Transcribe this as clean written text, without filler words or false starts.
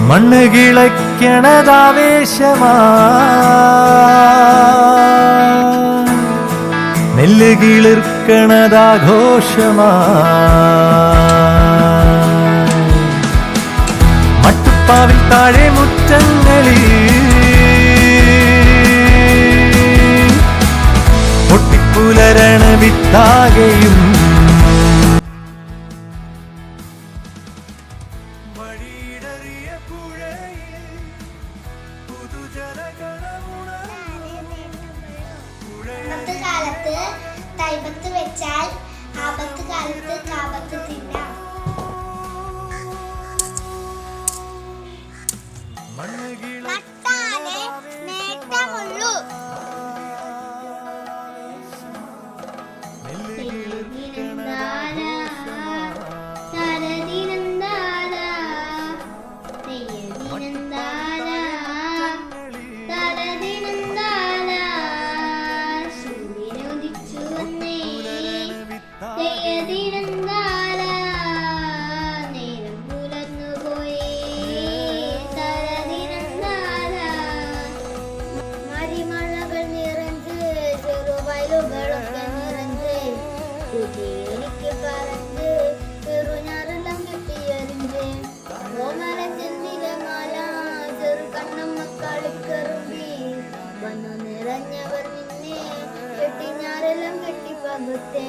മണ്ണ് കിളയ്ക്കണതാവേശമാ നെല്ല് കിളിർക്കണതാഘോഷമാ മട്ടുപ്പാവിൽ താഴെ മുറ്റങ്ങളിൽ പൊട്ടിപ്പുലരണ വിത്താകെയും അന്നത്തെ കാലത്ത് തൈപത്ത് വെച്ചാൽ ആപത്ത് കാലത്ത് കാപത്ത് തിന്നാം. നട്ടാലേ നേട്ടമുള്ളൂ. എനിക്ക് പറഞ്ഞ് ചെറുഞാറെല്ലാം കെട്ടിയറിഞ്ഞ് ഓമരച്ചെന്തിരമാല ചെറു കണ്ണമ്മ കളിക്കറുമ്പി വന്നു നിറഞ്ഞവർ നിന്നെ കെട്ടിഞ്ഞാറെല്ലാം കെട്ടിപ്പകുത്തേ